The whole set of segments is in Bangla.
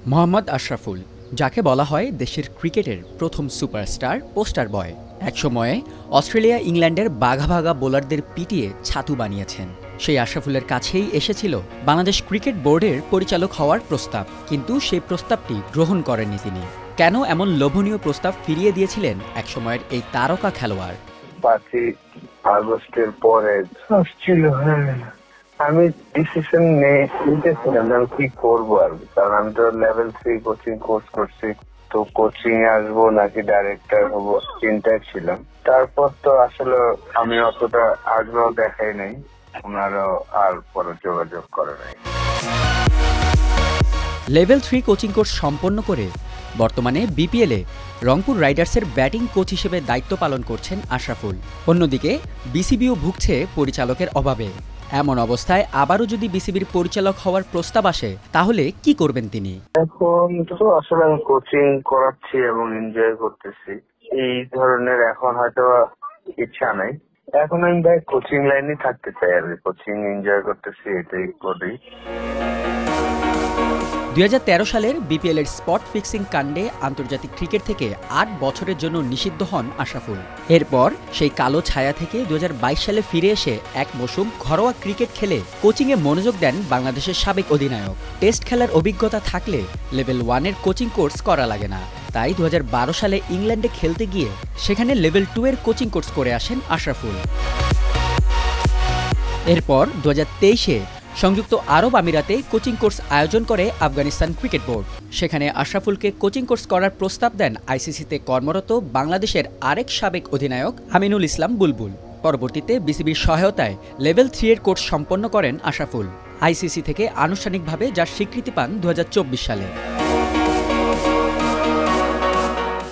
মোহাম্মদ আশরাফুল, যাকে বলা হয় দেশের ক্রিকেটের প্রথম সুপারস্টার পোস্টার বয়, একসময়ে অস্ট্রেলিয়া ইংল্যান্ডের বাঘা বাঘা বোলারদের পিটিয়ে ছাতু বানিয়েছেন। সেই আশরাফুলের কাছেই এসেছিল বাংলাদেশ ক্রিকেট বোর্ডের পরিচালক হওয়ার প্রস্তাব, কিন্তু সেই প্রস্তাবটি গ্রহণ করেননি তিনি। কেন এমন লোভনীয় প্রস্তাব ফিরিয়ে দিয়েছিলেন একসময়ের এই তারকা খেলোয়াড়? 5ই আগস্টের পরে ছিল, আমি ডিসিশন নিতেছিলাম আমি কি করবো আর, কারণ আমি তো লেভেল 3 কোচিং কোর্স করছি, তো কোচিং এ আসবো নাকি ডাইরেক্টর হবো চিন্তায় ছিলাম। তারপর তো আসলে আমি অতটা আগ্রহ দেখাই নাই, ওনারাও আর পরে যোগাযোগ করে নাই। লেভেল 3 কোচিং কোর্স সম্পন্ন করে বর্তমানে বিপিএলে রংপুর রাইডার্সের ব্যাটিং কোচ হিসেবে দায়িত্ব পালন করছেন আশরাফুল। অন্যদিকে বিসিবিও ভুগছে পরিচালকের অভাবে। এমন অবস্থায় আবারও যদি বিসিবির পরিচালক হওয়ার প্রস্তাব আসে, তাহলে কি করবেন তিনি? এখন তো আসলে আমি কোচিং করাচ্ছি এবং এনজয় করতেছি, এই ধরনের এখন হয়তো ইচ্ছা নাই। এখন আমি ভাই কোচিং লাইনে থাকতে চাই, আর কোচিং এনজয় করতেছি, এটাই করি। 2013 সালের বিপিএলের স্পট ফিক্সিং কাণ্ডে আন্তর্জাতিক ক্রিকেট থেকে 8 বছরের জন্য নিষিদ্ধ হন আশরাফুল। এরপর সেই কালো ছায়া থেকে 2022 সালে ফিরে এসে এক মৌসুম ঘরোয়া ক্রিকেট খেলে কোচিংয়ে মনোযোগ দেন বাংলাদেশের সাবেক অধিনায়ক। টেস্ট খেলার অভিজ্ঞতা থাকলে লেভেল 1 এর কোচিং কোর্স করা লাগে না, তাই 2012 সালে ইংল্যান্ডে খেলতে গিয়ে সেখানে লেভেল 2 এর কোচিং কোর্স করে আসেন আশরাফুল। এরপর 2023-এ সংযুক্ত আরব আমিরাতে কোচিং কোর্স আয়োজন করে আফগানিস্তান ক্রিকেট বোর্ড। সেখানে আশরাফুলকে কোচিং কোর্স করার প্রস্তাব দেন আইসিসিতে কর্মরত বাংলাদেশের আরেক সাবেক অধিনায়ক আমিনুল ইসলাম বুলবুল। পরবর্তীতে বিসিবির সহায়তায় লেভেল 3 এর কোর্স সম্পন্ন করেন আশরাফুল, আইসিসি থেকে আনুষ্ঠানিকভাবে যার স্বীকৃতি পান 2024 সালে।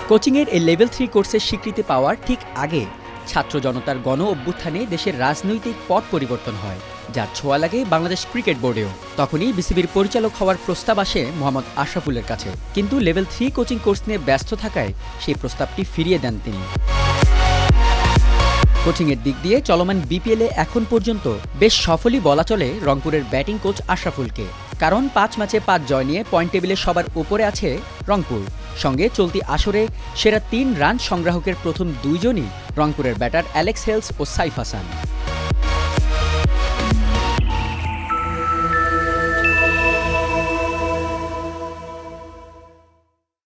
কোচিংয়ের এই লেভেল 3 কোর্সের স্বীকৃতি পাওয়ার ঠিক আগে ছাত্র জনতার গণ অভ্যুত্থানে দেশের রাজনৈতিক পট পরিবর্তন হয়, যার ছোঁয়া লাগে বাংলাদেশ ক্রিকেট বোর্ডেও। তখনই বিসিবির পরিচালক হওয়ার প্রস্তাব আসে মোহাম্মদ আশরাফুলের কাছে, কিন্তু লেভেল 3 কোচিং কোর্স নিয়ে ব্যস্ত থাকায় সেই প্রস্তাবটি ফিরিয়ে দেন তিনি। কোচিংয়ের দিক দিয়ে চলমান বিপিএলে এখন পর্যন্ত বেশ সফলই বলা চলে রংপুরের ব্যাটিং কোচ আশরাফুলকে, কারণ 5 ম্যাচে 5 জয় নিয়ে পয়েন্ট টেবিলে সবার উপরে আছে রংপুর। সঙ্গে চলতি আসরে সেরা 3 রান সংগ্রাহকের প্রথম 2 জনই রংপুরের ব্যাটার অ্যালেক্স হেলস ও সাইফ হাসান।